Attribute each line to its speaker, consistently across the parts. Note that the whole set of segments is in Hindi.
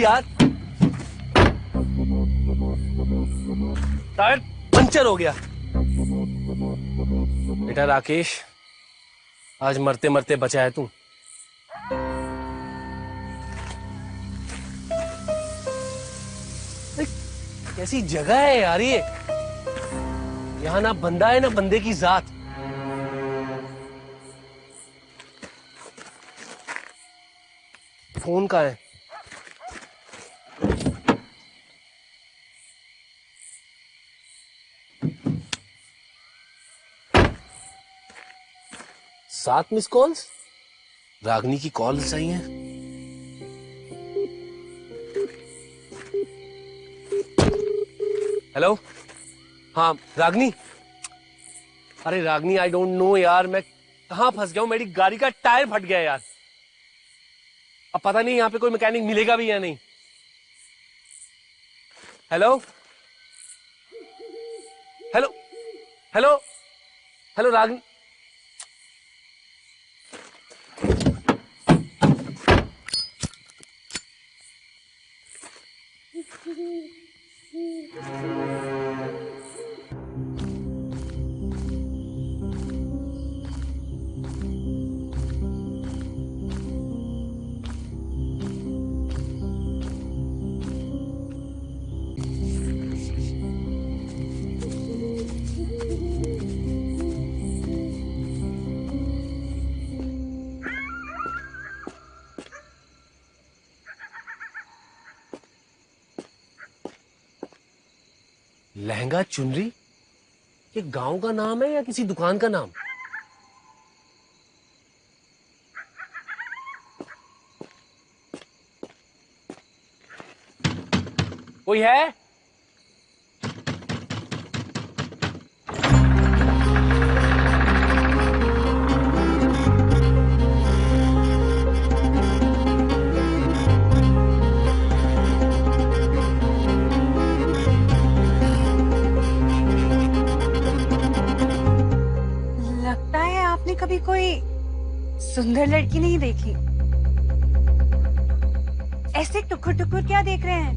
Speaker 1: यार, टायर पंचर हो गया। बेटा राकेश, आज मरते मरते बचा है तू। कैसी जगह है यार ये, यहाँ ना बंदा है ना बंदे की जात। फोन कहाँ है? सात मिस कॉल्स, रागनी की कॉल्स आई हैं। हेलो, हाँ रागनी। अरे रागनी, आई डोंट नो यार, मैं कहाँ फंस गया हूँ। मेरी गाड़ी का टायर फट गया यार। अब पता नहीं यहाँ पे कोई मैकेनिक मिलेगा भी या नहीं। हेलो हेलो हेलो हेलो रागनी। लहंगा चुनरी, ये गांव का नाम है या किसी दुकान का नाम? कोई है?
Speaker 2: कभी कोई सुंदर लड़की नहीं देखी? ऐसे टुकुर टुकुर क्या देख रहे हैं?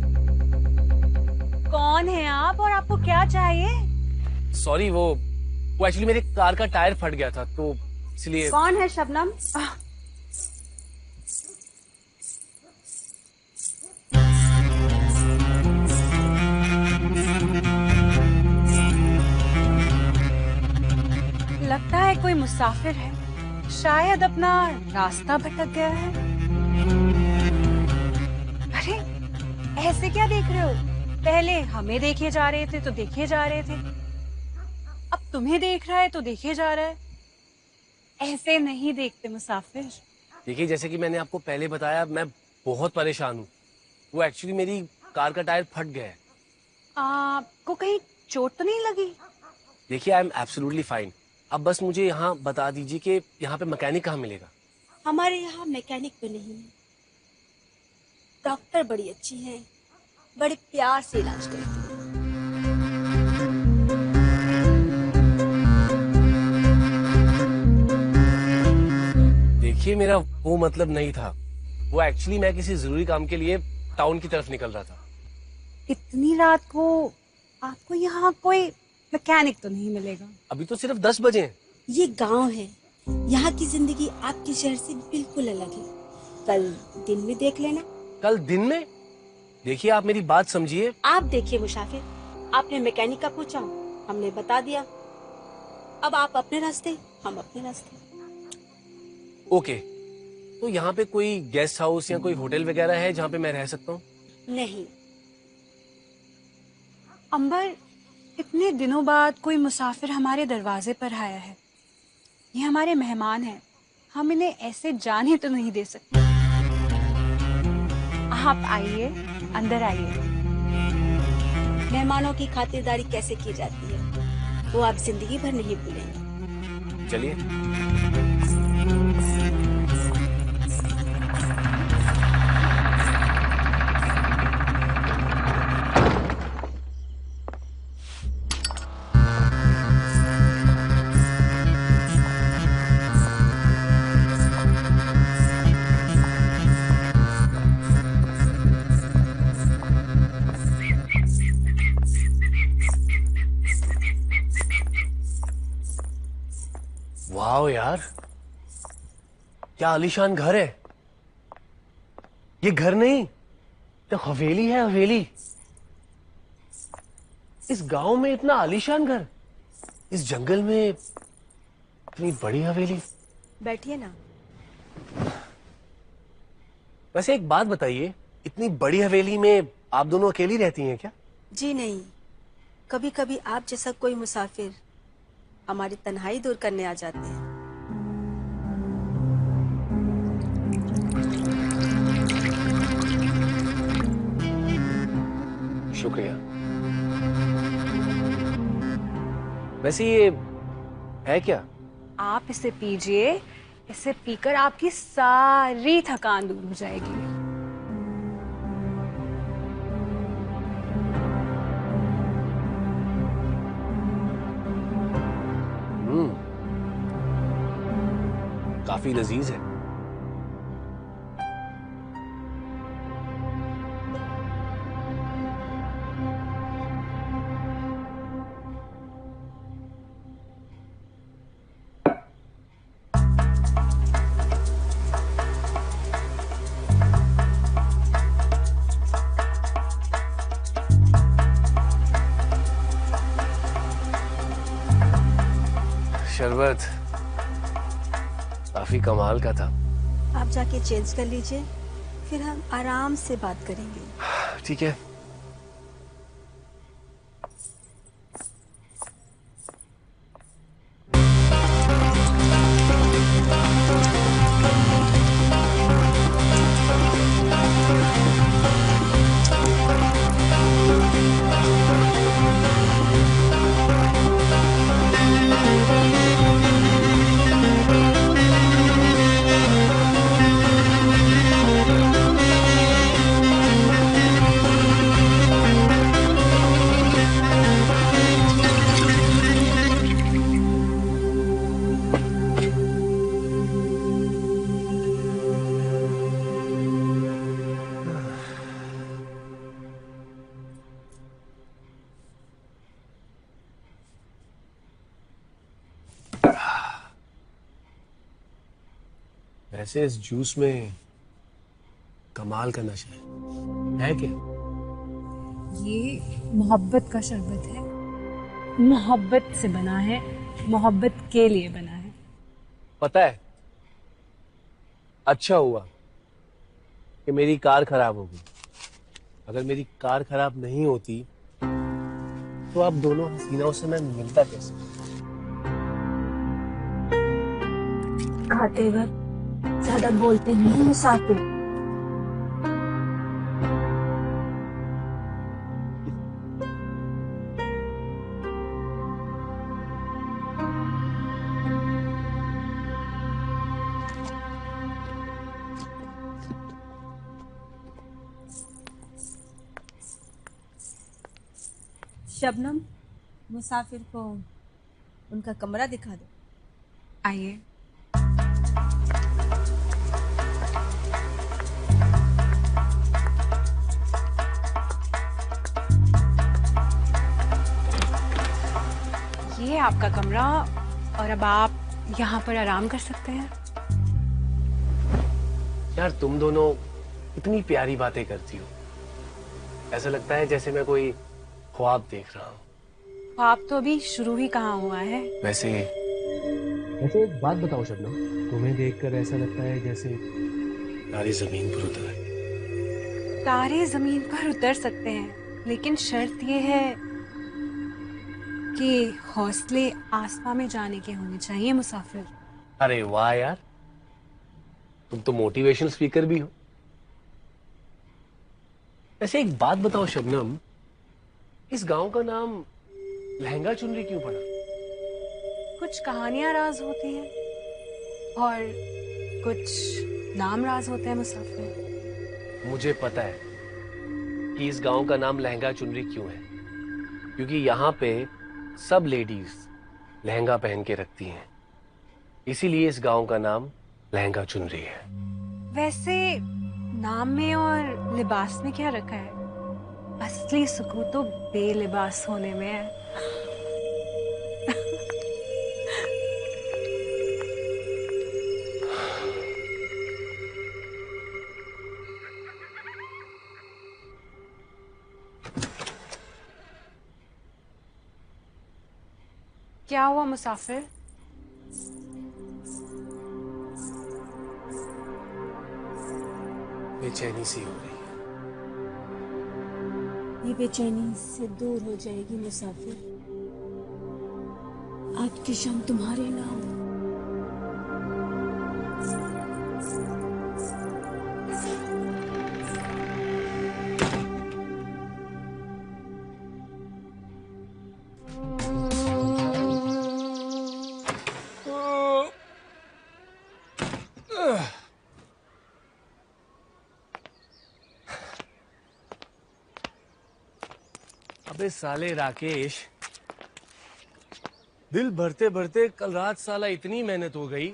Speaker 2: कौन है आप और आपको क्या चाहिए?
Speaker 1: सॉरी, वो एक्चुअली मेरे कार का टायर फट गया था तो इसलिए।
Speaker 2: कौन है शबनम? लगता है कोई मुसाफिर है, शायद अपना रास्ता भटक गया है। अरे ऐसे क्या देख रहे हो? पहले हमें देखे जा रहे थे तो देखे जा रहे थे, अब तुम्हें देख रहा है तो देखे जा रहा है। ऐसे नहीं देखते मुसाफिर।
Speaker 1: देखिए, जैसे कि मैंने आपको पहले बताया, मैं बहुत परेशान हूँ। वो एक्चुअली मेरी कार का टायर फट गया है।
Speaker 2: आपको कहीं चोट तो नहीं लगी?
Speaker 1: देखिए, आई एम एब्सोल्युटली फाइन। अब बस मुझे यहाँ बता दीजिए कि यहाँ पे मैकेनिक कहाँ मिलेगा?
Speaker 3: हमारे यहाँ मैकेनिक तो नहीं है, डॉक्टर बड़ी अच्छी हैं, बड़े प्यार से इलाज करती हैं।
Speaker 1: देखिए, मेरा वो मतलब नहीं था। वो एक्चुअली मैं किसी जरूरी काम के लिए टाउन की तरफ निकल रहा था।
Speaker 2: इतनी रात को आपको यहाँ कोई मैकेनिक तो नहीं मिलेगा?
Speaker 1: अभी तो सिर्फ 10 बजे हैं।
Speaker 3: ये गांव है, यहाँ की जिंदगी आपके शहर से बिल्कुल अलग है। कल दिन में देख लेना।
Speaker 1: कल दिन में? देखिए, आप मेरी बात समझिए।
Speaker 3: आप देखिए मुसाफिर, आपने मैकेनिक का पूछा, हमने बता दिया। अब आप अपने रास्ते, हम अपने रास्ते।
Speaker 1: ओके, तो यहाँ पे कोई गेस्ट हाउस या कोई होटल वगैरह है जहाँ पे मैं रह सकता हूँ?
Speaker 3: नहीं।
Speaker 2: अंबर, इतने दिनों बाद कोई मुसाफिर हमारे दरवाजे पर आया है। ये हमारे मेहमान हैं, हम इन्हें ऐसे जाने तो नहीं दे सकते। आप आइए, अंदर आइए।
Speaker 3: मेहमानों की खातिरदारी कैसे की जाती है वो आप जिंदगी भर नहीं भूलेंगे।
Speaker 1: चलिए। वाह यार, क्या आलीशान घर है। ये घर नहीं तो हवेली है, हवेली। इस गांव में इतना आलीशान घर, इस जंगल में इतनी बड़ी हवेली।
Speaker 3: बैठिए ना।
Speaker 1: वैसे एक बात बताइए, इतनी बड़ी हवेली में आप दोनों अकेली रहती हैं क्या?
Speaker 3: जी नहीं, कभी कभी आप जैसा कोई मुसाफिर हमारी तन्हाई दूर करने आ जाते हैं।
Speaker 1: शुक्रिया। वैसे ये है क्या?
Speaker 2: आप इसे पीजिए, इसे पीकर आपकी सारी थकान दूर हो जाएगी।
Speaker 1: काफी लजीज है। शरबत काफी कमाल का था।
Speaker 3: आप जाके चेंज कर लीजिए, फिर हम आराम से बात करेंगे।
Speaker 1: ठीक है। वैसे इस जूस में कमाल का नशा है क्या?
Speaker 2: ये मोहब्बत का शरबत है, मोहब्बत से बना है, मोहब्बत के लिए बना है।
Speaker 1: पता है, अच्छा हुआ कि मेरी कार खराब हो गई। अगर मेरी कार खराब नहीं होती तो आप दोनों हसीनाओं से मैं मिलता कैसे?
Speaker 3: खाते वक्त ज्यादा बोलते नहीं मुसाफिर। शबनम, मुसाफिर को उनका कमरा दिखा दो।
Speaker 2: आइए। ये है आपका कमरा, और अब आप यहाँ पर आराम कर सकते हैं।
Speaker 1: यार तुम दोनों इतनी प्यारी बातें करती हो, ऐसा लगता है जैसे मैं कोई ख्वाब देख रहा हूँ।
Speaker 2: ख्वाब तो अभी शुरू ही कहाँ हुआ है।
Speaker 1: वैसे एक बात बताओ शबनम, तुम्हें देखकर ऐसा लगता है जैसे तारे जमीन पर उतर आए।
Speaker 2: तारे जमीन पर उतर सकते हैं, लेकिन शर्त ये है कि हौसले आसमां में जाने के होने चाहिए मुसाफिर।
Speaker 1: अरे वाह यार, तुम तो मोटिवेशनल स्पीकर भी हो। ऐसे एक बात बताओ शबनम, इस गांव का नाम लहंगा चुनरी क्यों पड़ा?
Speaker 2: कुछ कहानियां राज होती हैं और कुछ नाम राज होते हैं मुसाफिर।
Speaker 1: मुझे पता है कि इस गांव का नाम लहंगा चुनरी क्यों है, क्योंकि यहाँ पे सब लेडीज लहंगा पहन के रखती हैं, इसीलिए इस गांव का नाम लहंगा चुनरी है।
Speaker 2: वैसे नाम में और लिबास में क्या रखा है? असली सुकून तो बेलिबास होने में है। क्या हुआ मुसाफिर?
Speaker 1: बेचैनी सी हो रही है।
Speaker 3: ये बेचैनी से दूर हो जाएगी मुसाफिर। आज की शाम तुम्हारे नाम।
Speaker 1: अबे साले राकेश, दिल भरते भरते कल रात साला इतनी मेहनत हो गई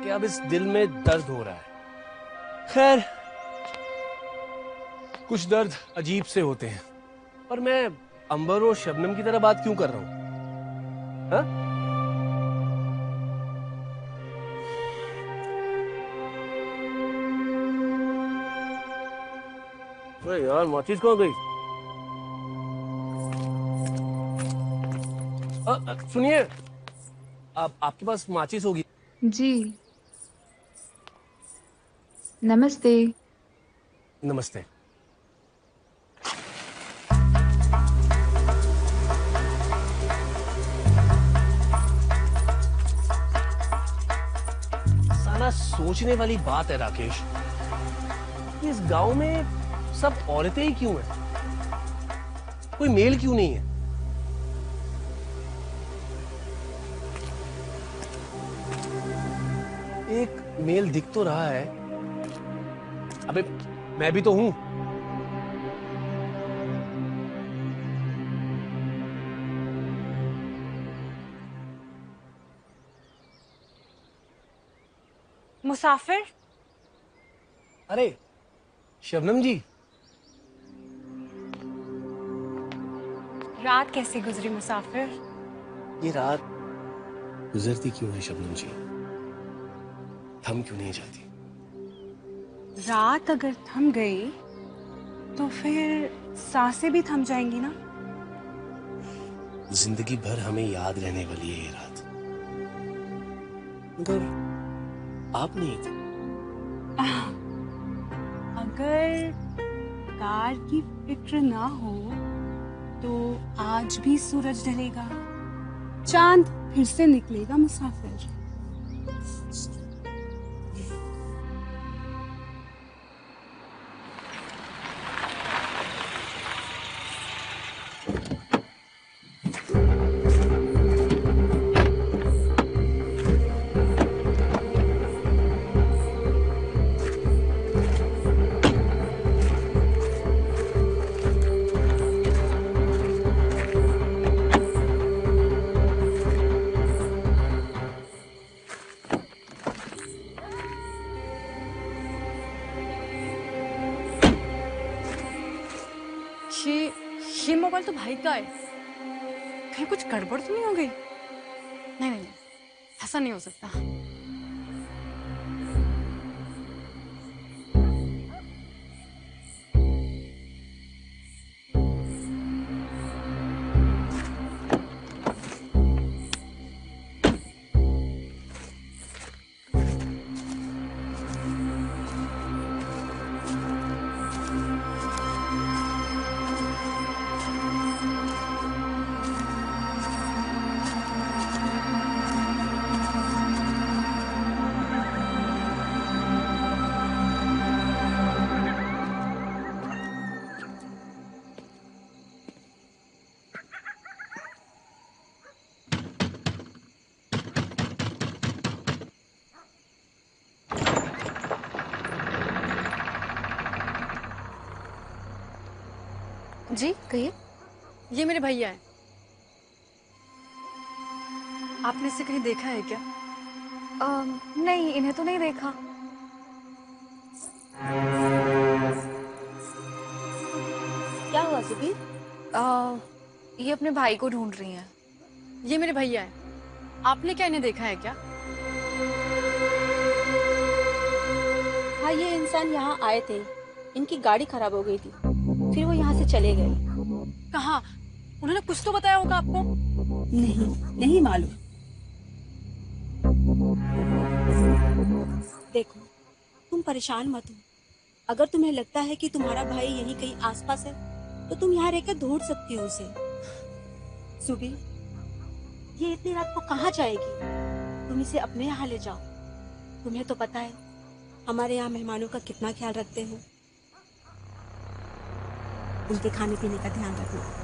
Speaker 1: कि अब इस दिल में दर्द हो रहा है। खैर, कुछ दर्द अजीब से होते हैं, पर मैं अंबर और शबनम की तरह बात क्यों कर रहा हूं? हाँ? अरे यार, माचिस कहाँ गई? सुनिए, आपके पास माचिस होगी?
Speaker 4: जी। नमस्ते।
Speaker 1: नमस्ते। साला सोचने वाली बात है राकेश, इस गांव में सब औरतें ही क्यों हैं? कोई मेल क्यों नहीं है? एक मेल दिख तो रहा है। अबे मैं भी तो हूं।
Speaker 2: मुसाफिर,
Speaker 1: अरे शबनम जी,
Speaker 2: रात कैसी गुजरी मुसाफिर?
Speaker 1: ये रात गुजरती क्यों है शबनम जी? थम क्यों नहीं जाती?
Speaker 2: रात अगर थम गई तो फिर सांसें भी थम जाएंगी ना?
Speaker 1: जिंदगी भर हमें याद रहने वाली है ये रात, मगर आप नहीं थे।
Speaker 2: अगर कार की फिक्र ना हो तो आज भी सूरज ढलेगा, चांद फिर से निकलेगा मुसाफिर। ये मोबाइल तो भाई का है। कहीं कुछ गड़बड़ तो नहीं हो गई? नहीं नहीं, ऐसा नहीं हो सकता। जी कहिए। ये मेरे भैया हैं। आपने इसे कहीं देखा है क्या?
Speaker 4: नहीं, इन्हें तो नहीं देखा।
Speaker 3: क्या हुआ सुबीर?
Speaker 4: ये अपने भाई को ढूंढ रही हैं।
Speaker 2: ये मेरे भैया हैं। आपने क्या इन्हें देखा है क्या?
Speaker 3: हाँ, ये इंसान यहाँ आए थे, इनकी गाड़ी खराब हो गई थी, फिर वो यहाँ से चले गए।
Speaker 2: कहाँ? उन्होंने कुछ तो बताया होगा आपको।
Speaker 3: नहीं, नहीं मालूम। देखो, तुम परेशान मत हो। अगर तुम्हें लगता है कि तुम्हारा भाई यहीं कहीं आसपास है तो तुम यहाँ रहकर ढूंढ सकती हो उसे। सुबी, ये इतनी रात को कहाँ जाएगी? तुम इसे अपने यहाँ ले जाओ। तुम्हें तो पता है हमारे यहाँ मेहमानों का कितना ख्याल रखते हैं। उनके खाने पीने का ध्यान रखना।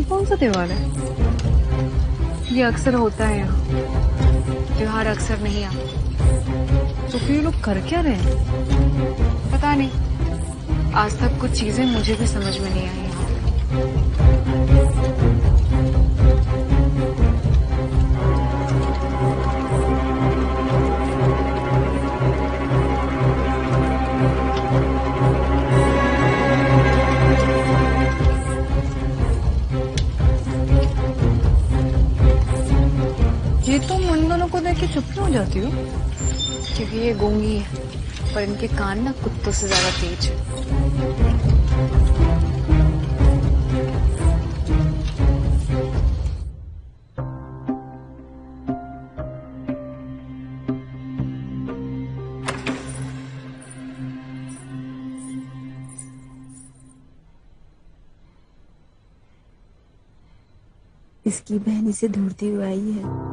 Speaker 4: कौन सा त्योहार है? ये अक्सर होता है यहाँ। त्योहार अक्सर नहीं आता। तो फिर लोग कर क्या रहे हैं? पता नहीं। आज तक कुछ चीजें मुझे भी समझ में नहीं आई यहाँ पे। ये तुम उन दोनों को देख के चुप क्यों हो जाती हो? क्योंकि ये गूंगी है, पर इनके कान ना कुत्तों से ज्यादा तेज है।
Speaker 3: इसकी बहन इसे ढूंढती हुई आई है।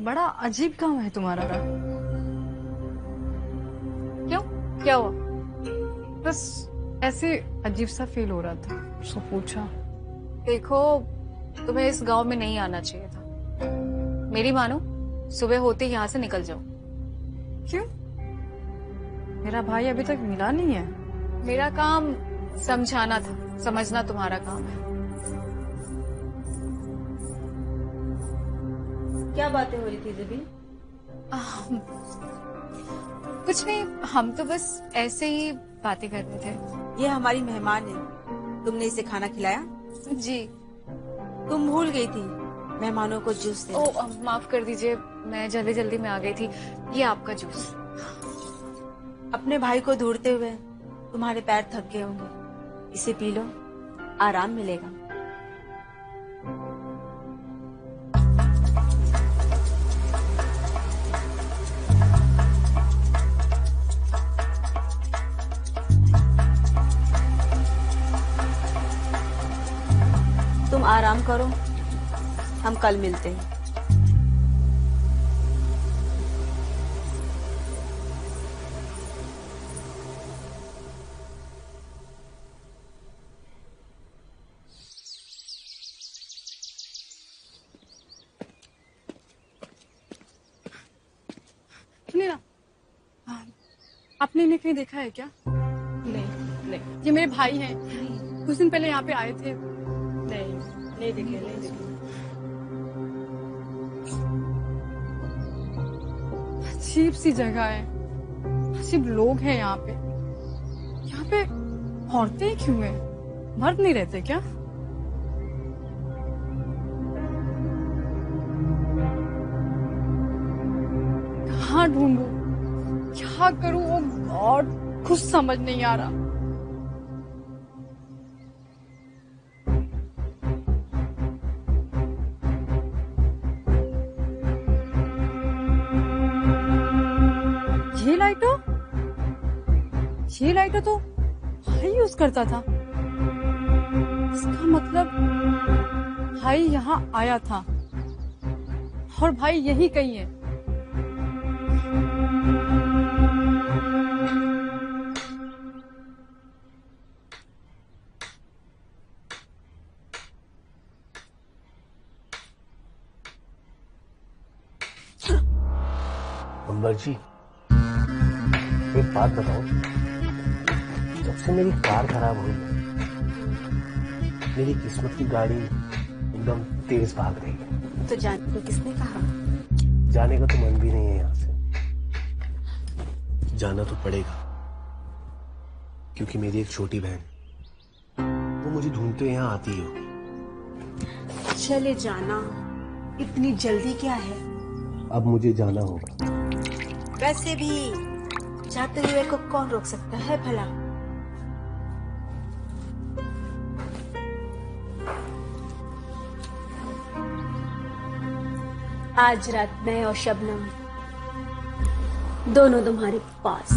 Speaker 4: बड़ा अजीब काम है तुम्हारा। क्यों? क्या हुआ? बस ऐसे अजीब सा फील हो रहा था, सो पूछा। देखो, तुम्हें इस गांव में नहीं आना चाहिए था। मेरी मानो, सुबह होते ही यहाँ से निकल जाओ। क्यों? मेरा भाई अभी तक मिला नहीं है। मेरा काम समझाना था, समझना तुम्हारा काम है।
Speaker 3: क्या बातें हो रही थी जुबी?
Speaker 4: कुछ नहीं, हम तो बस ऐसे ही बातें कर रहे थे।
Speaker 3: ये हमारी मेहमान है। तुमने इसे खाना खिलाया?
Speaker 4: जी।
Speaker 3: तुम भूल गई थी मेहमानों को जूस देना।
Speaker 4: ओ, माफ कर दीजिए, मैं जल्दी जल्दी में आ गई थी। ये आपका जूस।
Speaker 3: अपने भाई को ढूंढते हुए तुम्हारे पैर थक गए होंगे। इसे पी लो, आराम मिलेगा। तुम आराम करो, हम कल मिलते हैं।
Speaker 4: सुनिए ना, आपने इन्हें कहीं देखा है क्या?
Speaker 3: नहीं नहीं
Speaker 4: ये मेरे भाई हैं, कुछ दिन पहले यहाँ पे आए थे।
Speaker 3: नहीं नहीं देखे नहीं देखे।
Speaker 4: अजीब सी जगह है, अजीब लोग हैं यहाँ पे। यहाँ पे औरतें ही क्यों हैं? मर्द नहीं रहते क्या? कहाँ ढूंढूं, क्या करूं? ओ गॉड, कुछ समझ नहीं आ रहा। ये लाइटर तो भाई यूज करता था। इसका मतलब भाई यहाँ आया था और भाई यही कहीं है।
Speaker 1: अंबर जी, एक बात बताओ, जब से मेरी कार खराब हुई है, मेरी किस्मत की गाड़ी एकदम तेज भाग रही है।
Speaker 3: तो जाने को किसने कहा?
Speaker 1: जाने का तो मन भी नहीं है यहाँ से, जाना तो पड़ेगा, क्योंकि मेरी एक छोटी बहन, वो मुझे ढूंढते यहाँ आती ही होगी।
Speaker 3: चले जाना, इतनी जल्दी क्या है?
Speaker 1: अब मुझे जाना होगा।
Speaker 3: वैसे भी जाते हुए को कौन रोक सकता है भला? आज रात मैं और शबनम दोनों तुम्हारे पास।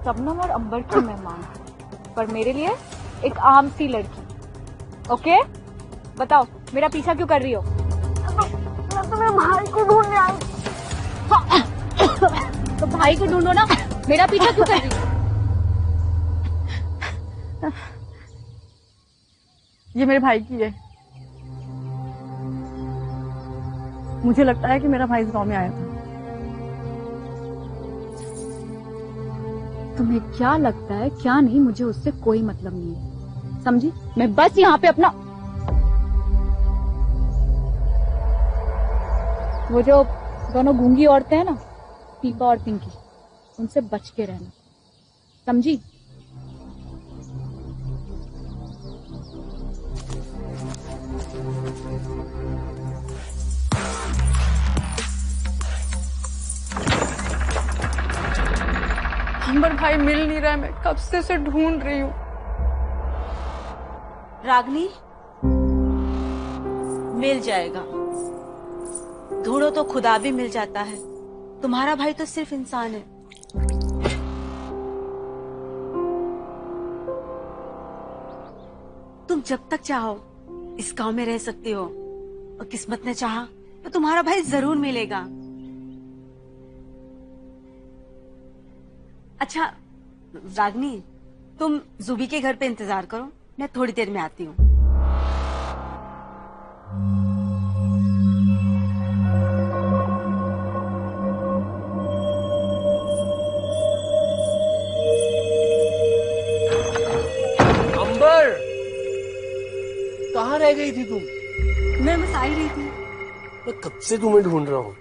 Speaker 4: शबनम और अंबर की मेहमान, पर मेरे लिए एक आम सी लड़की। ओके, बताओ मेरा पीछा क्यों कर रही हो? मैं तुम्हें भाई को ढूंढने आई। तो भाई को ढूंढो ना, मेरा पीछा क्यों कर रही हो? ये मेरे भाई की है। मुझे लगता है कि मेरा भाई इस गांव में आया था। तुम्हें क्या लगता है क्या नहीं, मुझे उससे कोई मतलब नहीं है, समझी? मैं बस यहाँ पे अपना वो जो दोनों गूंगी औरतें हैं ना, पीपा और पिंकी, उनसे बच के रहना, समझी? अंबर भाई मिल नहीं रहा है, मैं कब से उसे ढूंढ रही हूँ।
Speaker 3: रागनी, मिल जाएगा। ढूंढो तो खुदा भी मिल जाता है। तुम्हारा भाई तो सिर्फ इंसान है। तुम जब तक चाहो इस गांव में रह सकती हो, और किस्मत ने चाहा तो तुम्हारा भाई जरूर मिलेगा। अच्छा रागनी, तुम जुबी के घर पे इंतजार करो, मैं थोड़ी देर में आती हूँ।
Speaker 1: अंबर, रह गई थी तुम?
Speaker 3: मैं बस आ ही रही थी।
Speaker 1: मैं कब से तुम्हें ढूंढ रहा हूँ।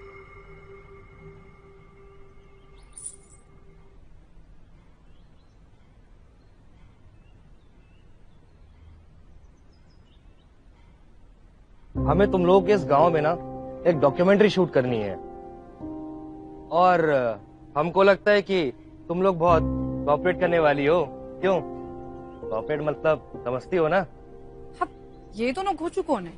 Speaker 5: हमें तुम लोगों के इस गांव में ना एक डॉक्यूमेंट्री शूट करनी है, और हमको लगता है कि तुम लोग बहुत कोऑपरेट करने वाली हो। क्यों? कोऑपरेट मतलब समझती हो ना?
Speaker 4: अब ये दोनों घोचू कौन है?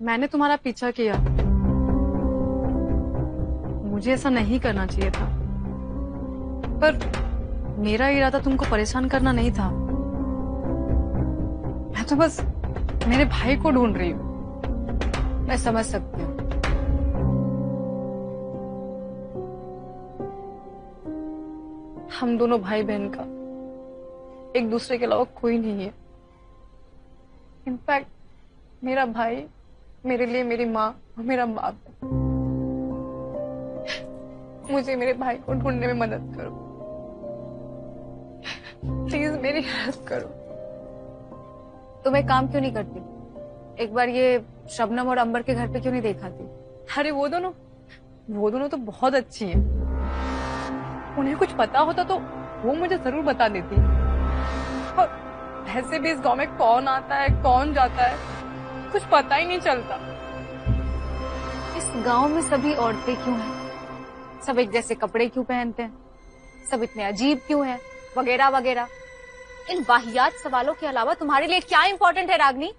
Speaker 4: मैंने तुम्हारा पीछा किया, मुझे ऐसा नहीं करना चाहिए था, पर मेरा इरादा तुमको परेशान करना नहीं था। मैं तो बस मेरे भाई को ढूंढ रही हूँ। मैं समझ सकती हूँ। हम दोनों भाई बहन का एक दूसरे के अलावा कोई नहीं है। इनफैक्ट मेरा भाई मेरे लिए मेरी माँ और मेरा बाप है। मुझे मेरे भाई को ढूंढने में मदद करो, प्लीज मेरी हेल्प करो। तुम एक काम क्यों नहीं करती? एक बार ये शबनम और अंबर के घर पे क्यों नहीं देखा थी? अरे वो दोनों तो बहुत अच्छी हैं। उन्हें कुछ पता होता तो वो मुझे जरूर बता देती। और वैसे भी इस गांव में कौन आता है कौन जाता है कुछ पता ही नहीं चलता। इस गांव में सभी औरतें क्यों हैं? सब एक जैसे कपड़े क्यों पहनते हैं? सब इतने अजीब क्यों हैं? वगैरह वगैरह। इन वाहियात सवालों के अलावा तुम्हारे लिए क्या इंपॉर्टेंट है रागनी?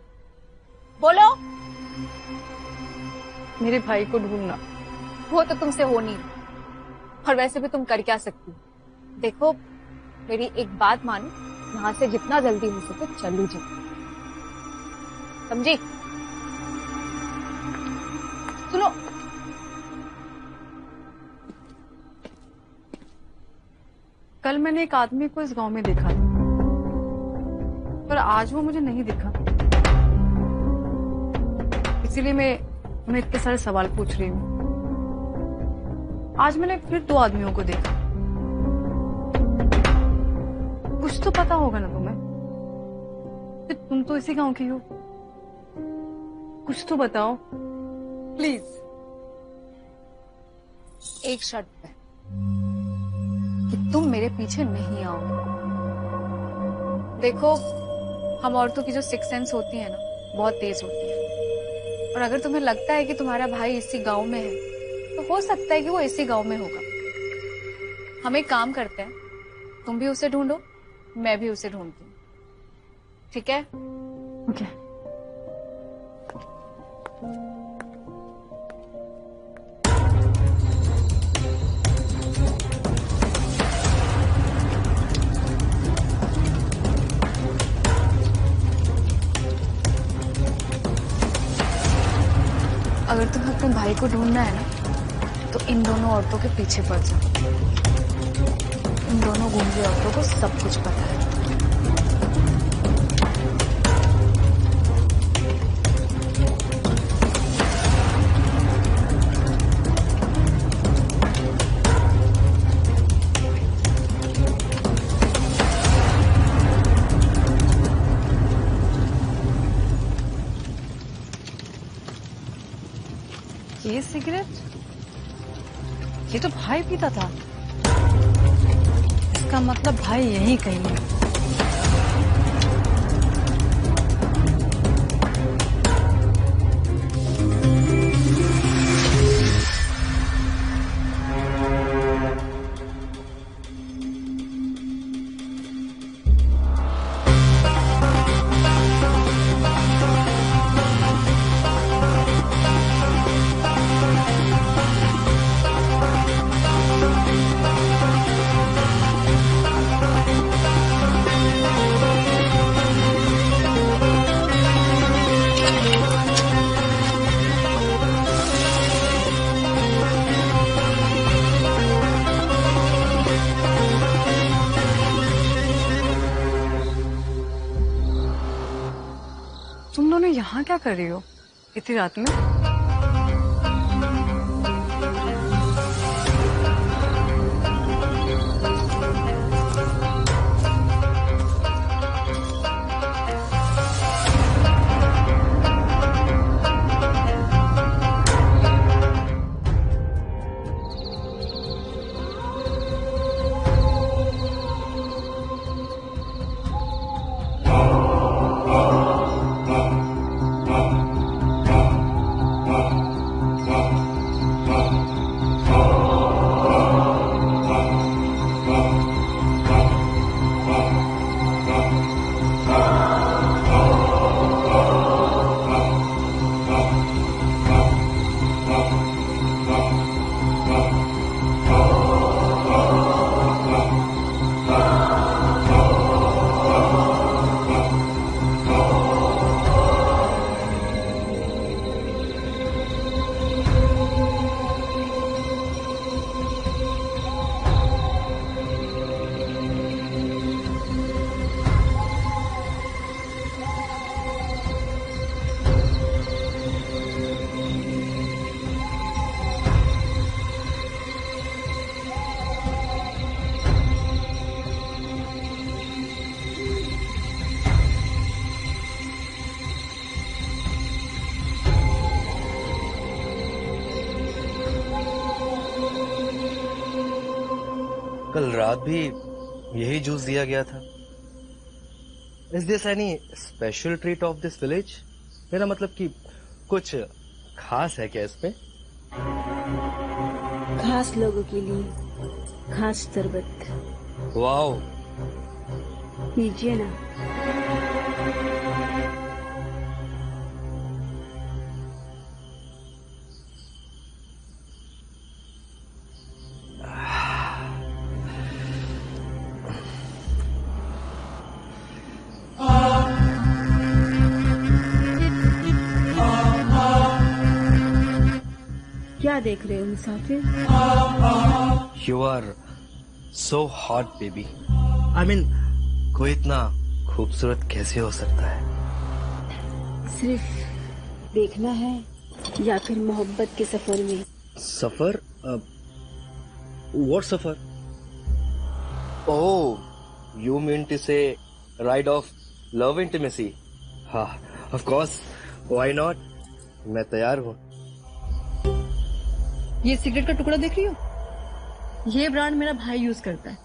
Speaker 4: बोलो। मेरे भाई को ढूंढना। वो तो तुमसे हो नहीं, और वैसे भी तुम कर क्या सकती हो? देखो मेरी एक बात मानो, यहाँ से जितना जल्दी हो सके चलो जाओ, समझी? सुनो, कल मैंने एक आदमी को इस गांव में देखा था, पर आज वो मुझे नहीं दिखा। इसीलिए मैं उन्हें इतने सारे सवाल पूछ रही हूँ। आज मैंने फिर 2 आदमियों को देखा। कुछ तो पता होगा ना तुम्हें, कि तुम तो इसी गांव की हो। कुछ तो बताओ प्लीज। एक शर्त पे, कि तुम मेरे पीछे नहीं आओगे। देखो हम औरतों की जो सिक्स सेंस होती है ना, बहुत तेज होती है, और अगर तुम्हें लगता है कि तुम्हारा भाई इसी गांव में है तो हो सकता है कि वो इसी गांव में होगा। हम एक काम करते हैं, तुम भी उसे ढूंढो, मैं भी उसे ढूंढती हूँ, ठीक है? ओके। अगर तुम्हें अपने भाई को ढूंढना है ना, तो इन दोनों औरतों के पीछे पड़ जाओ। इन दोनों गूंगी औरतों को सब कुछ पता है। ये सिगरेट, ये तो भाई पीता था। इसका मतलब भाई यहीं कहीं है। यहाँ क्या कर रही हो इतनी रात में?
Speaker 5: कल रात भी यही जूस दिया गया था। Is this any special treat of this village? मेरा मतलब कि कुछ खास है क्या इसमें?
Speaker 3: खास लोगों के लिए खास शरबत।
Speaker 5: वाओ,
Speaker 3: पीजिए ना। क्या देख रहे हो मुसाफिर?
Speaker 5: You are so hot baby. I mean, कोई इतना खूबसूरत कैसे हो सकता है?
Speaker 3: सिर्फ देखना है या फिर मोहब्बत के सफर में?
Speaker 5: सफर? व्हाट सफर? Oh, you mean to say ride of love intimacy? हाँ, ऑफ कोर्स, व्हाई नॉट, मैं तैयार हूँ।
Speaker 4: ये सिगरेट का टुकड़ा देख रही हो? ये ब्रांड मेरा भाई यूज करता है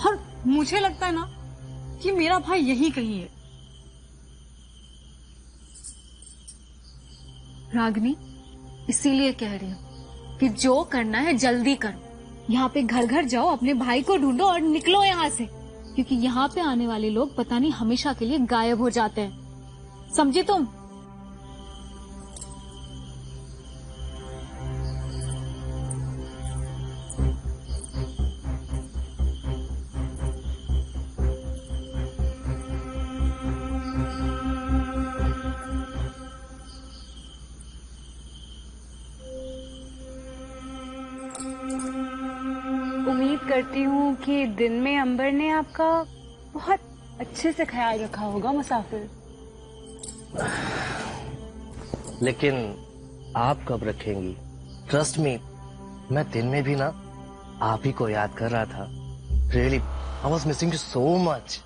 Speaker 4: और मुझे लगता है ना कि मेरा भाई यही कहीं है। रागनी, इसीलिए कह रही हूँ कि जो करना है जल्दी करो। यहाँ पे घर घर जाओ, अपने भाई को ढूंढो और निकलो यहाँ से, क्योंकि यहाँ पे आने वाले लोग पता नहीं हमेशा के लिए गायब हो जाते हैं। समझी तुम?
Speaker 2: उम्मीद करती हूँ कि दिन में अंबर ने आपका बहुत अच्छे से ख्याल रखा होगा मुसाफिर।
Speaker 5: लेकिन आप कब रखेंगी? ट्रस्ट मी, मैं दिन में भी ना आप ही को याद कर रहा था। Really, I was missing you so much.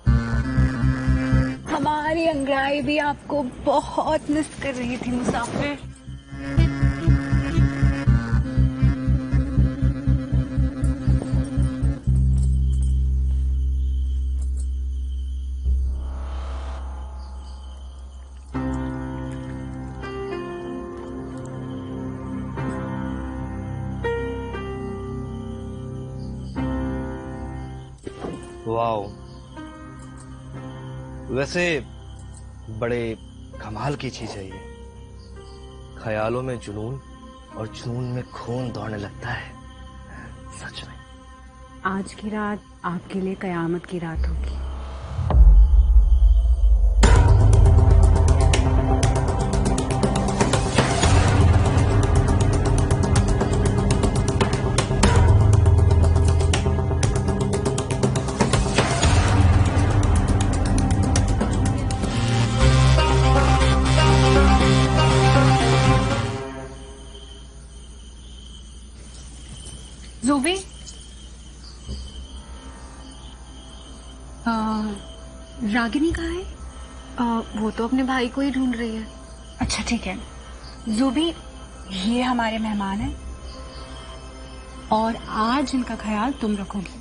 Speaker 2: हमारी अंगड़ाई भी आपको बहुत मिस कर रही थी मुसाफिर।
Speaker 5: वाओ, वैसे बड़े कमाल की चीज है ये। ख्यालों में जुनून और जुनून में खून दौड़ने लगता है। सच में
Speaker 2: आज की रात आपके लिए कयामत की रात होगी।
Speaker 4: ज़ुबी, रागिनी कहाँ है? वो तो अपने भाई को ही ढूंढ रही है।
Speaker 2: अच्छा ठीक है ज़ुबी, ये हमारे मेहमान हैं और आज इनका ख्याल तुम रखोगी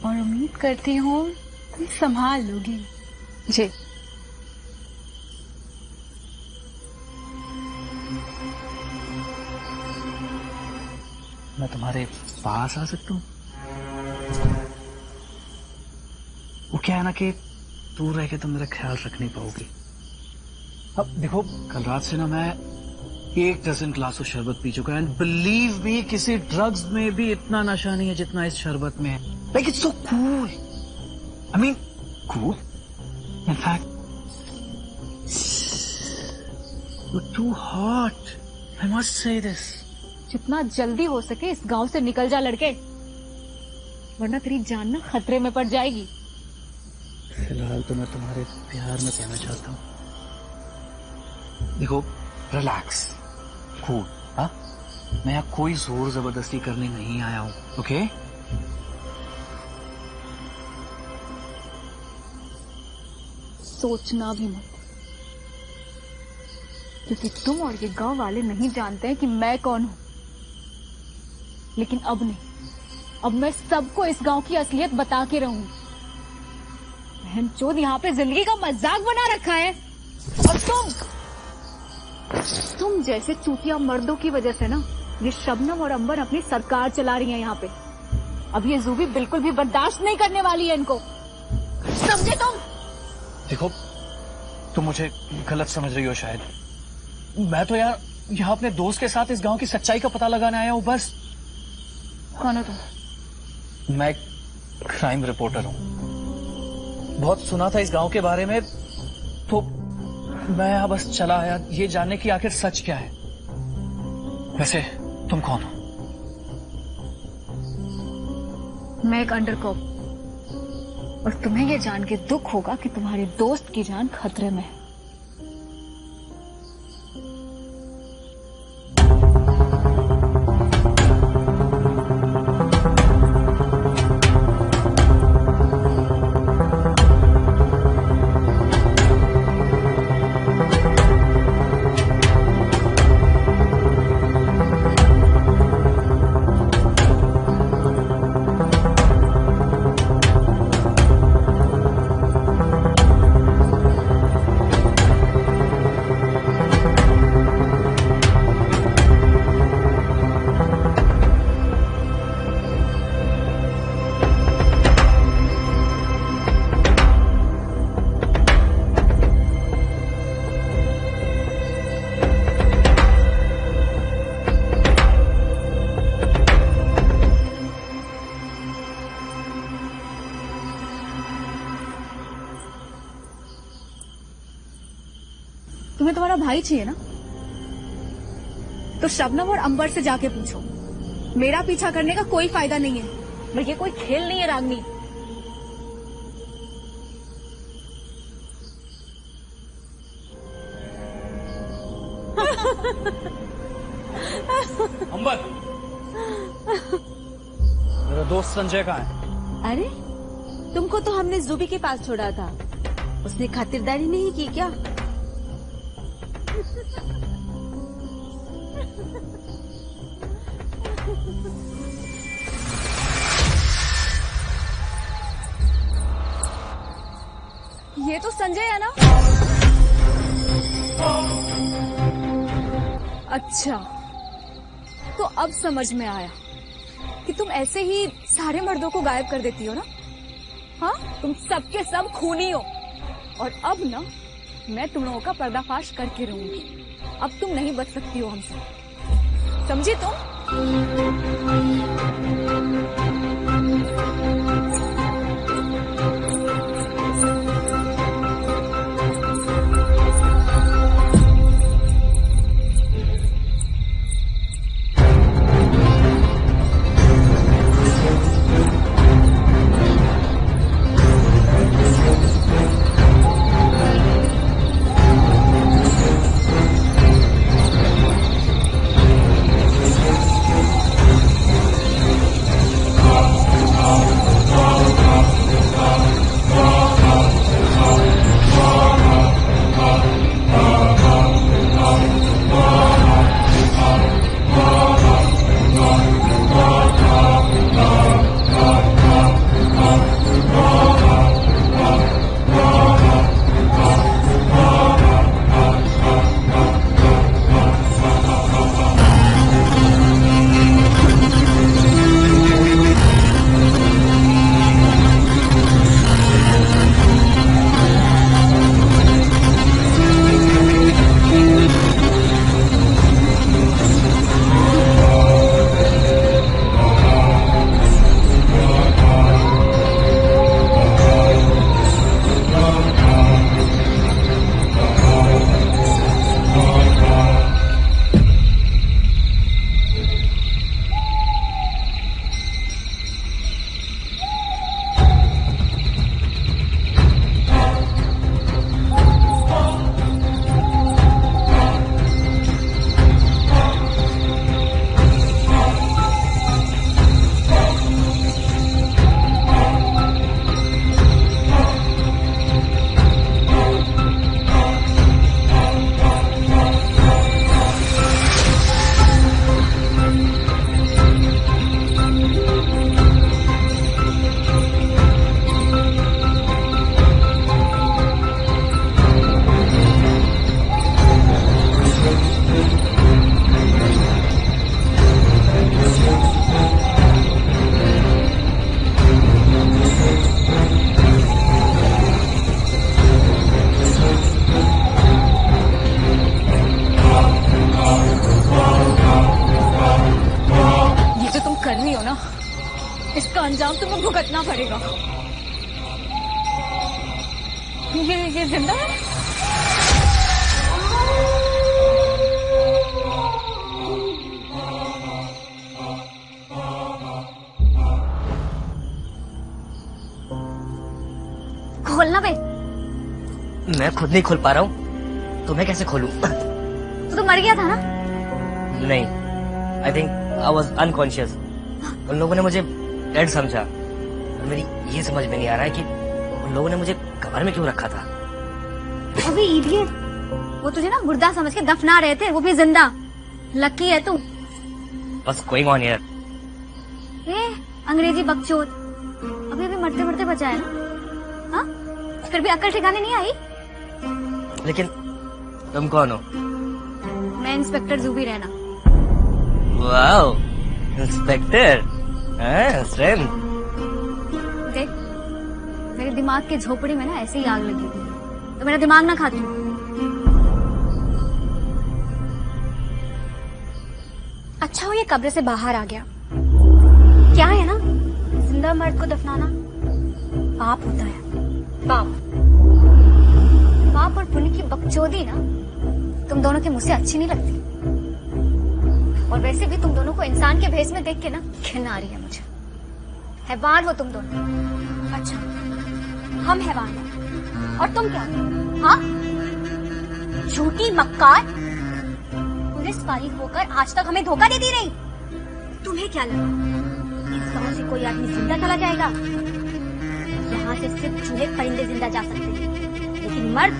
Speaker 2: और उम्मीद करती हूँ तुम संभाल लोगी।
Speaker 4: जी।
Speaker 6: मैं तुम्हारे पास आ सकता हूँ? वो क्या है ना कि दूर रह के तुम मेरा ख्याल रख नहीं पाओगी। अब देखो, कल रात से ना मैं 1 डज़न ग्लासों शरबत पी चुका है एंड बिलीव मी, किसी ड्रग्स में भी इतना नशा नहीं है जितना इस शरबत में है। Like it's so cool, I mean cool, in fact you too hot, I must say this.
Speaker 4: जितना जल्दी हो सके इस गांव से निकल जा लड़के, वरना तेरी जान ना खतरे में पड़ जाएगी।
Speaker 6: फिलहाल तो मैं तुम्हारे प्यार में कहना चाहता हूँ। देखो, रिलैक्स, कूल, हाँ? मैं यहाँ कोई जोर जबरदस्ती करने नहीं आया हूँ, ओके?
Speaker 4: सोचना भी मत, क्योंकि तुम और ये गांव वाले नहीं जानते हैं कि मैं कौन हूं। लेकिन अब नहीं, अब मैं सबको इस गांव की असलियत बता के रहूंगी। बहनचोद यहाँ पे जिंदगी का मजाक बना रखा है और तुम जैसे चूतिया मर्दों की वजह से ना ये शबनम और अंबर अपनी सरकार चला रही है यहाँ पे। अब ये ज़ुबी बिल्कुल भी बर्दाश्त नहीं करने वाली है इनको, समझे तुम?
Speaker 6: देखो, तुम मुझे गलत समझ रही हो शायद। मैं तो यार यहाँ अपने दोस्त के साथ इस गांव की सच्चाई का पता लगाने आया हूँ, बस।
Speaker 4: कौन हो तुम?
Speaker 6: मैं एक क्राइम रिपोर्टर हूँ। बहुत सुना था इस गांव के बारे में, तो मैं यहाँ बस चला आया ये जानने की आखिर सच क्या है। वैसे तुम कौन हो?
Speaker 4: मैं एक अंडरकॉप, और तुम्हें ये जान के दुख होगा कि तुम्हारे दोस्त की जान खतरे में है। तुम्हें तुम्हारा भाई चाहिए ना, तो शबनम और अंबर से जाके पूछो। मेरा पीछा करने का कोई फायदा नहीं है, और ये कोई खेल नहीं है रागनी।
Speaker 6: अंबर, मेरा दोस्त संजय कहाँ है?
Speaker 3: अरे, तुमको तो हमने ज़ुबी के पास छोड़ा था, उसने खातिरदारी नहीं की क्या?
Speaker 4: ये तो संजय है ना? अच्छा, तो अब समझ में आया कि तुम ऐसे ही सारे मर्दों को गायब कर देती हो ना। हाँ, तुम सबके सब खूनी हो, और अब ना मैं तुम लोगों का पर्दाफाश करके रहूंगी। अब तुम नहीं बच सकती हो हमसे, समझी तुम? अंजाम तुम्हें भुगतना पड़ेगा। ये जिंदा है? खोलना बे।
Speaker 5: मैं खुद नहीं खोल पा रहा हूँ, तो मैं कैसे खोलूं?
Speaker 4: तो मर गया था ना?
Speaker 5: नहीं, I think I was unconscious. उन लोगों ने मुझे डेड समझा। मेरी ये समझ में नहीं आ रहा है कि उन लोगों ने मुझे कब्र में क्यों रखा था।
Speaker 4: अबे इडियट, वो तुझे ना मुर्दा समझ के दफना रहे थे, वो भी जिंदा। लकी है तू।
Speaker 5: बस गोइंग ऑन हियर।
Speaker 4: ए अंग्रेजी बकचोद, अभी भी मरते मरते बचा है ना? हाँ? फिर भी अक्ल ठिकाने नहीं आई?
Speaker 5: लेकिन तुम कौन हो?
Speaker 4: मैं इंस्पेक्टर जूबी रहना।
Speaker 5: Wow, inspector. स्ट्रेंथ।
Speaker 4: देख, मेरे दिमाग की झोपड़ी में ना ऐसे ही आग लगी हुई है, तो मेरा दिमाग ना खाती। अच्छा हो ये कब्र से बाहर आ गया। क्या है ना, जिंदा मर्द को दफनाना पाप होता है। पाप पाप और पुण्य की बकचोदी ना तुम दोनों के मुंह से अच्छी नहीं लगती। और वैसे भी तुम दोनों को इंसान के भेष में देख के ना घिन आ रही है मुझे। हैवान हो तुम दोनों। अच्छा, हम हैवान हैं और तुम क्या? हाँ, झूठी मक्कार, पुलिस वाली होकर आज तक हमें धोखा देती रही। तुम्हें क्या लगा इस गांव से कोई आदमी जिंदा चला जाएगा? यहाँ से सिर्फ चूहे परिंदे जिंदा जा सकते हैं, लेकिन मर्द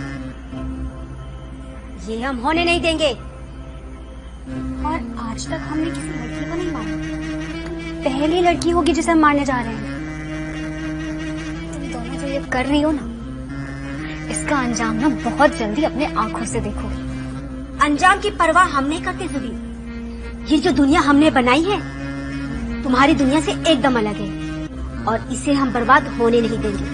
Speaker 4: ये हम होने नहीं देंगे। और आज तक हमने किसी लड़की को नहीं मारा। पहली लड़की होगी जिसे हम मारने जा रहे हैं। तुम दोनों जो ये कर रही हो ना, इसका अंजाम ना बहुत जल्दी अपने आंखों से देखोगे।
Speaker 3: अंजाम की परवाह हम नहीं करते जुबी। ये जो दुनिया हमने बनाई है तुम्हारी दुनिया से एकदम अलग है, और इसे हम बर्बाद होने नहीं देंगे,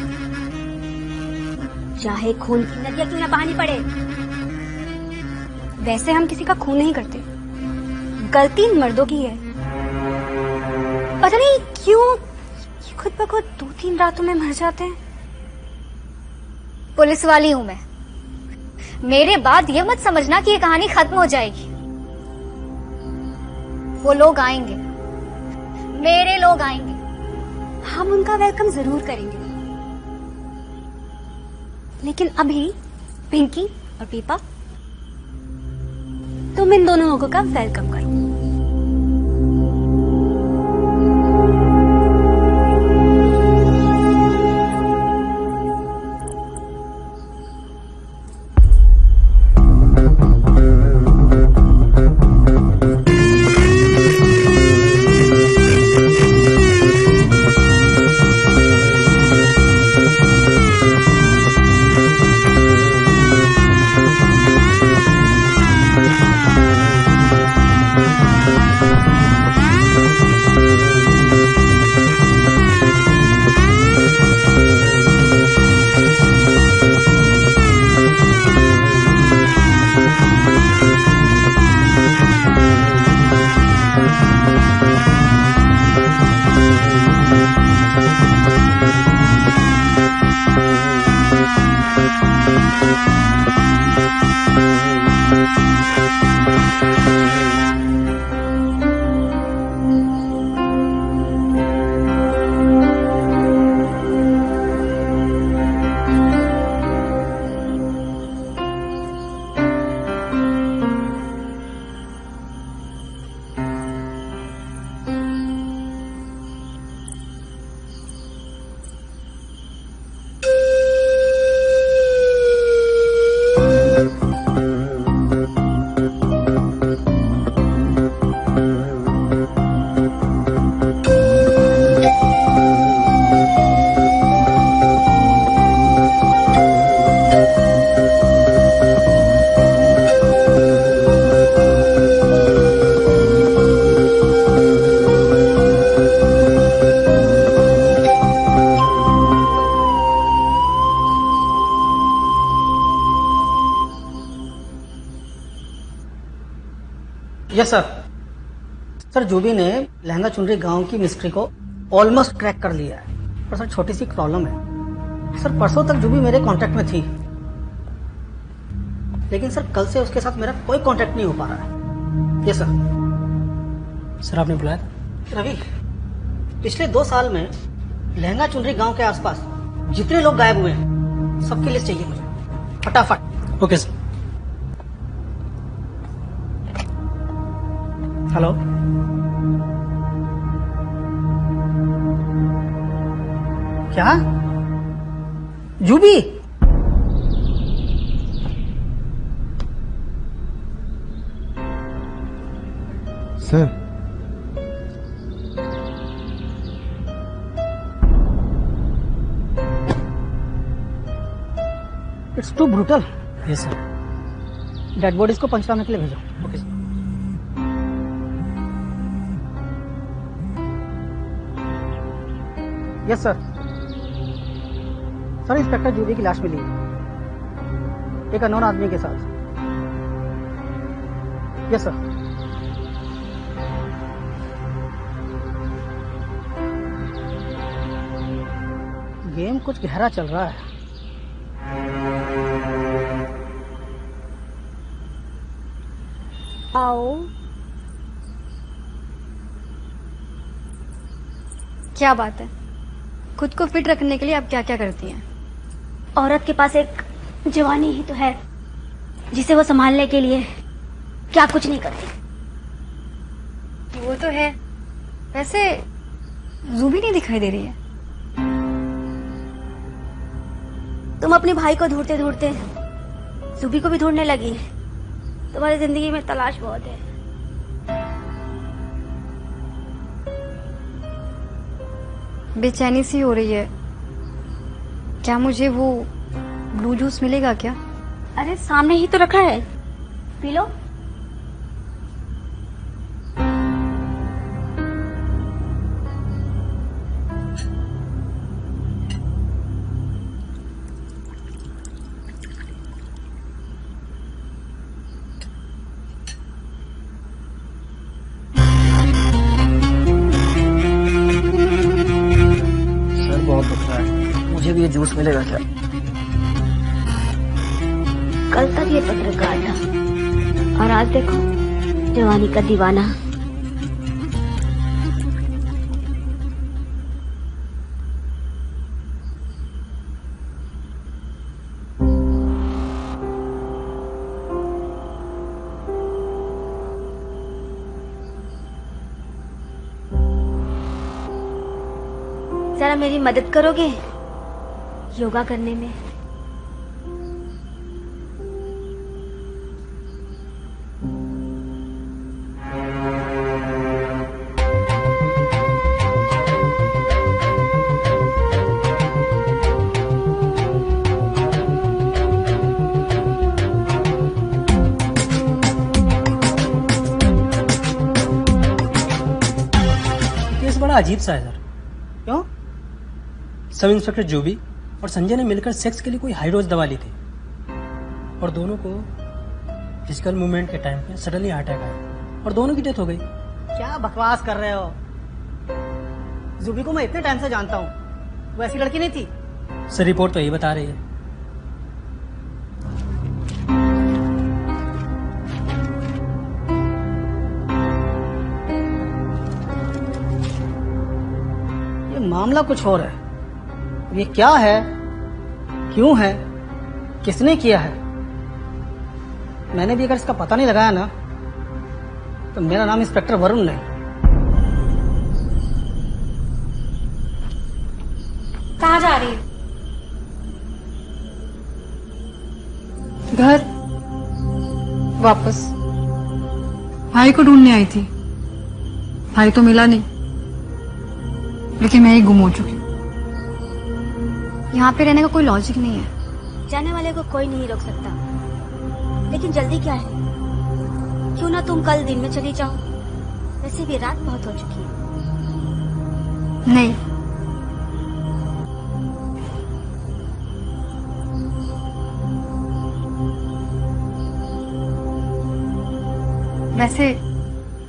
Speaker 3: चाहे खून की नदियां क्यों न बहानी पड़े।
Speaker 2: वैसे हम किसी का खून नहीं करते, गलती मर्दों की है। पता नहीं क्यों ये खुद ब खुद 2-3 रातों में मर जाते हैं।
Speaker 4: पुलिस वाली हूं मैं। मेरे बाद ये मत समझना कि ये कहानी खत्म हो जाएगी। वो लोग आएंगे, मेरे लोग आएंगे,
Speaker 2: हम उनका वेलकम जरूर करेंगे। लेकिन अभी पिंकी और पीपा, तुम इन दोनों लोगों का वेलकम करो।
Speaker 7: Yes sir. सर जूबी ने लहंगा चुनरी गांव की मिस्ट्री को ऑलमोस्ट क्रैक कर लिया है, पर सर छोटी सी प्रॉब्लम है। सर परसों तक जूबी मेरे कांटेक्ट में थी, लेकिन सर कल से उसके साथ मेरा कोई कांटेक्ट नहीं हो पा रहा है। ये सर आपने बुलाया था? रवि, पिछले 2 साल में लहंगा चुनरी गांव के आसपास जितने लोग गायब हुए हैं सबकी लिस्ट चाहिए मुझे, फटाफट। Okay sir. हेलो, क्या Zubi?
Speaker 8: Sir
Speaker 7: it's too brutal. Yes sir. Dead bodies को पंचनामे के लिए भेजो। Okay sir. Yes sir. Sir inspector Zubi की लाश मिली है एक अननोन आदमी के साथ। Yes sir. गेम कुछ गहरा चल रहा है।
Speaker 3: आओ।
Speaker 9: क्या बात है, खुद को फिट रखने के लिए आप क्या क्या करती हैं?
Speaker 3: औरत के पास एक जवानी ही तो है जिसे वो संभालने के लिए क्या कुछ नहीं करती।
Speaker 9: वो तो है, वैसे जूबी नहीं दिखाई दे रही है।
Speaker 3: तुम अपने भाई को ढूंढते ढूंढते जूबी को भी ढूंढने लगी। तुम्हारी जिंदगी में तलाश बहुत है।
Speaker 9: बेचैनी सी हो रही है, क्या मुझे वो ब्लू जूस मिलेगा क्या?
Speaker 3: अरे सामने ही तो रखा है, पी लो।
Speaker 7: मुझे भी ये जूस मिलेगा क्या?
Speaker 3: कल तक ये पत्रकार था और आज देखो जवानी का दीवाना। जरा मेरी मदद करोगे योगा करने में?
Speaker 7: केस बड़ा अजीब सा है सर। क्यों? सब इंस्पेक्टर जूबी और संजय ने मिलकर सेक्स के लिए कोई हाई डोज दवा ली थी और दोनों को फिजिकल मूवमेंट के टाइम पे सडनली हार्ट अटैक आया और दोनों की डेथ हो गई। क्या बकवास कर रहे हो? जूबी को मैं इतने टाइम से जानता हूँ, वो ऐसी लड़की नहीं थी। सर रिपोर्ट तो यही बता रही है। ये मामला कुछ और है। ये क्या है, क्यों है, किसने किया है? मैंने भी अगर इसका पता नहीं लगाया ना तो मेरा नाम इंस्पेक्टर वरुण नहीं।
Speaker 9: कहाँ जा रही है?
Speaker 4: घर वापस। भाई को ढूंढने आई थी, भाई तो मिला नहीं, लेकिन मैं ही गुम हो चुकी।
Speaker 9: यहाँ पे रहने का कोई लॉजिक नहीं है।
Speaker 3: जाने वाले को कोई नहीं रोक सकता, लेकिन जल्दी क्या है? क्यों ना तुम कल दिन में चली जाओ, वैसे भी रात बहुत हो चुकी है।
Speaker 9: नहीं, वैसे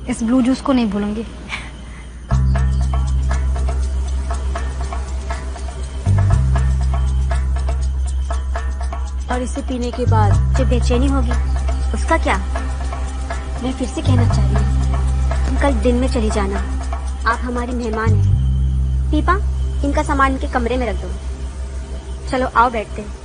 Speaker 9: इस ब्लू जूस को नहीं भूलूंगी।
Speaker 3: और इसे पीने के बाद जो बेचैनी होगी उसका क्या? मैं फिर से कहना चाह रही हूँ, तुम कल दिन में चली जाना। आप हमारी मेहमान हैं। पीपा, इनका सामान इनके कमरे में रख दो। चलो आओ बैठते हैं।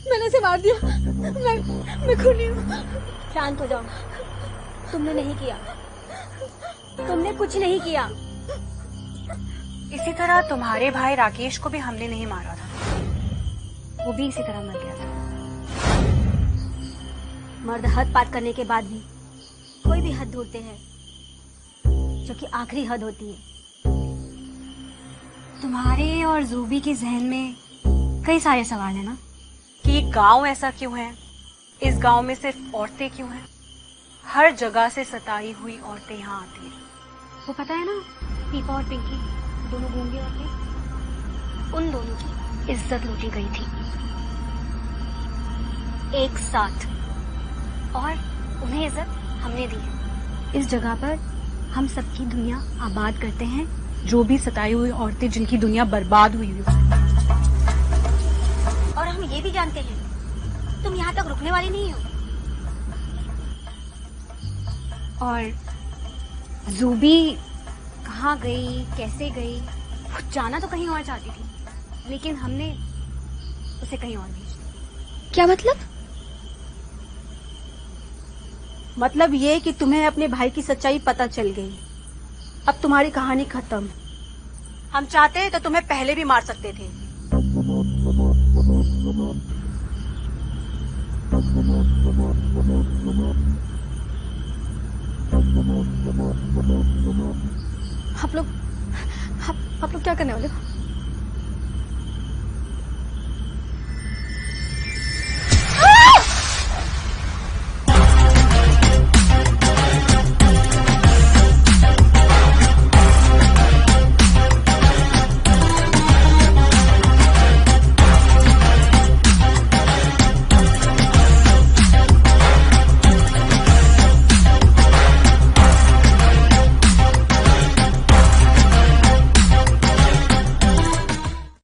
Speaker 9: मैंने इसे मार दिया। मैं खूनी हूँ।
Speaker 3: शांत हो जाओ। तुमने नहीं किया, तुमने कुछ नहीं किया।
Speaker 2: इसी तरह तुम्हारे भाई राकेश को भी हमने नहीं मारा था,
Speaker 3: वो भी इसी तरह मर गया था। मर्द हद पार करने के बाद भी कोई भी हद ढूंढते हैं जो कि आखिरी हद होती है।
Speaker 2: तुम्हारे और जूबी के जहन में कई सारे सवाल है ना, कि ये गांव ऐसा क्यों है, इस गांव में सिर्फ औरतें क्यों हैं, हर जगह से सताई हुई औरतें यहाँ आती हैं।
Speaker 3: वो पता है ना, पीपा और पिंकी दोनों गूंगी औरतें, उन दोनों की इज्जत लूटी गई थी एक साथ, और उन्हें इज्जत हमने दी है। इस जगह पर हम सबकी दुनिया आबाद करते हैं,
Speaker 2: जो भी सताई हुई औरतें जिनकी दुनिया बर्बाद हुई हुई।
Speaker 3: और हम ये भी जानते हैं तुम यहाँ तक रुकने वाली नहीं हो। और जूबी कहाँ गई, कैसे गई, वो जाना तो कहीं और चाहती थी, लेकिन हमने उसे कहीं और भेज दिया।
Speaker 9: क्या मतलब?
Speaker 3: मतलब ये कि तुम्हें अपने भाई की सच्चाई पता चल गई। अब तुम्हारी कहानी खत्म। हम चाहते तो तुम्हें पहले भी मार सकते थे।
Speaker 9: आप लोग क्या करने वाले हो?